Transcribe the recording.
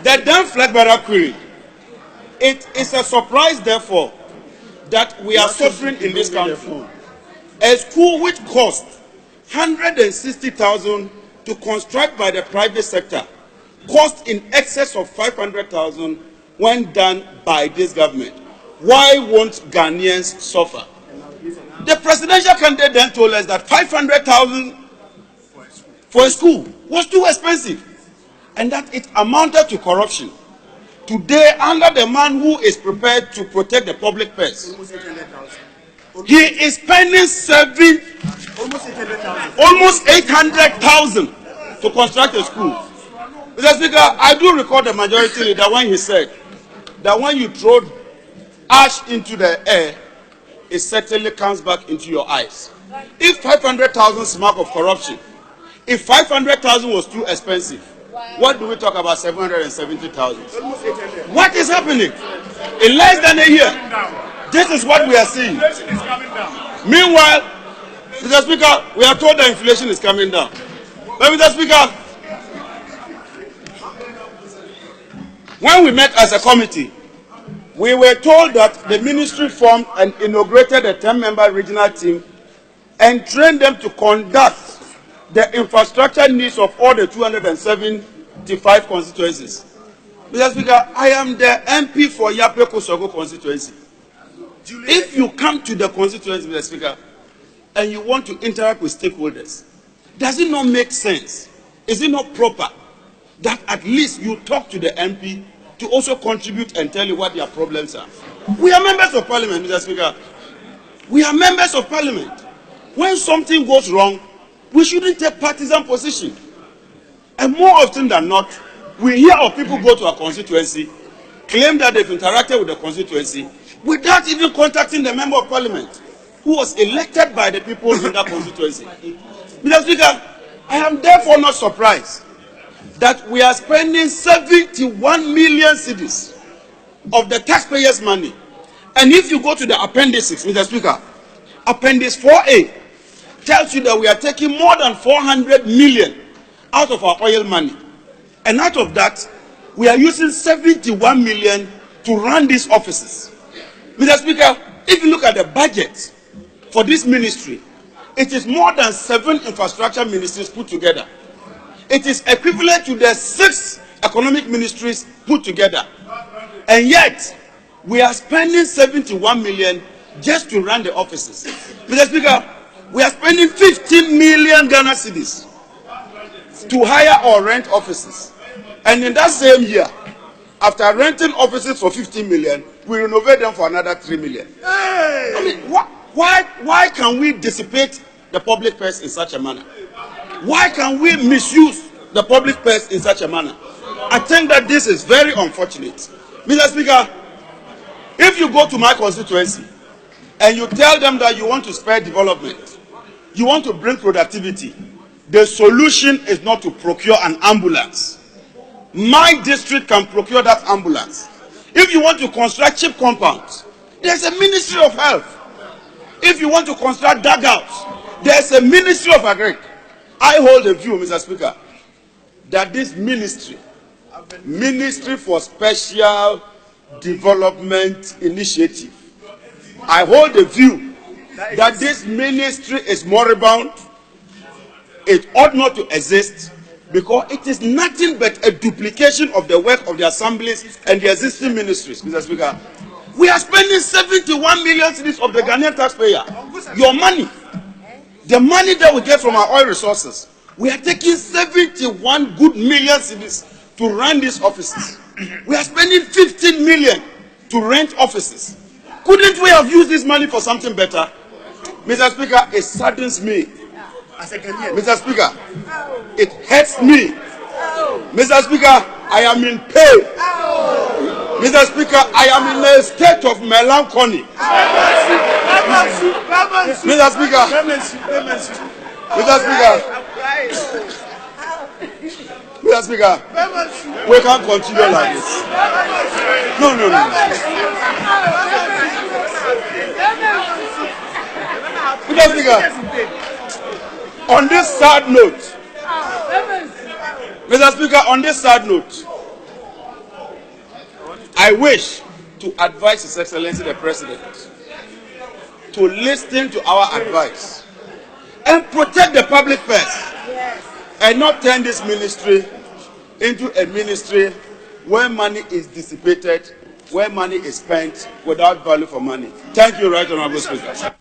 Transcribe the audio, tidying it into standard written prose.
The Dan Fleckberger query. It is a surprise, therefore, that we are suffering in this country. A school which cost 160,000 to construct by the private sector cost in excess of 500,000 when done by this government. Why won't Ghanaians suffer? The presidential candidate then told us that 500,000 for a school was too expensive and that it amounted to corruption. Today, under the man who is prepared to protect the public purse, he is spending almost 800,000 to construct a school. Mr. Speaker, I do recall the majority leader when he said that when you throw ash into the air, it certainly comes back into your eyes. If 500,000 is mark of corruption, if 500,000 was too expensive, what do we talk about 770,000? What is happening? In less than a year, this is what we are seeing. Meanwhile, Mr. Speaker, we are told that inflation is coming down. But Mr. Speaker, when we met as a committee, we were told that the ministry formed and inaugurated a 10-member regional team and trained them to conduct the infrastructure needs of all the 275 constituencies. Mr. Speaker, I am the MP for Yape Kosogo constituency. If you come to the constituency, Mr. Speaker, and you want to interact with stakeholders, does it not make sense? Is it not proper that at least you talk to the MP to also contribute and tell you what their problems are? We are members of parliament, Mr. Speaker. We are members of parliament. When something goes wrong, we shouldn't take partisan position. And more often than not, we hear of people go to a constituency, claim that they've interacted with the constituency, without even contacting the member of parliament who was elected by the people in that constituency. Mr. Speaker, I am therefore not surprised that we are spending 71 million cedis of the taxpayers' money. And if you go to the appendices, Mr. Speaker, Appendix 4A tells you that we are taking more than 400 million out of our oil money. And out of that, we are using 71 million to run these offices. Mr. Speaker, if you look at the budget for this ministry, it is more than 7 infrastructure ministries put together. It is equivalent to the 6 economic ministries put together. And yet, we are spending 71 million just to run the offices. Mr. Speaker, we are spending 15 million Ghana cedis to hire or rent offices. And in that same year, after renting offices for 15 million, we renovate them for another 3 million. I mean, why can we dissipate the public purse in such a manner? Why can we misuse the public purse in such a manner? I think that this is very unfortunate. Mr. Speaker, if you go to my constituency and you tell them that you want to spur development, you want to bring productivity, the solution is not to procure an ambulance. My district can procure that ambulance. If you want to construct cheap compounds, there's a Ministry of Health. If you want to construct dugouts, there's a Ministry of Agric. I hold a view, Mr. Speaker, that this Ministry for Special Development Initiative, I hold the view that this ministry is moribund. It ought not to exist because it is nothing but a duplication of the work of the assemblies and the existing ministries. Mr. Speaker, we are spending 71 million cedis of the Ghanaian taxpayer. Your money, the money that we get from our oil resources, we are taking 71 good million cedis to run these offices. We are spending 15 million to rent offices. Couldn't we have used this money for something better? Mr. Speaker, it saddens me. Mr. Speaker, it hurts me. Mr. Speaker, I am in pain. Mr. Speaker, I am in a state of melancholy. Mr. Speaker, Mr. Speaker, we can't continue like this. No. Mr. Speaker, on this sad note, Mr. Speaker, on this sad note, I wish to advise His Excellency the President to listen to our advice and protect the public first, and not turn this ministry into a ministry where money is dissipated, where money is spent without value for money. Thank you, Right Honorable Speaker.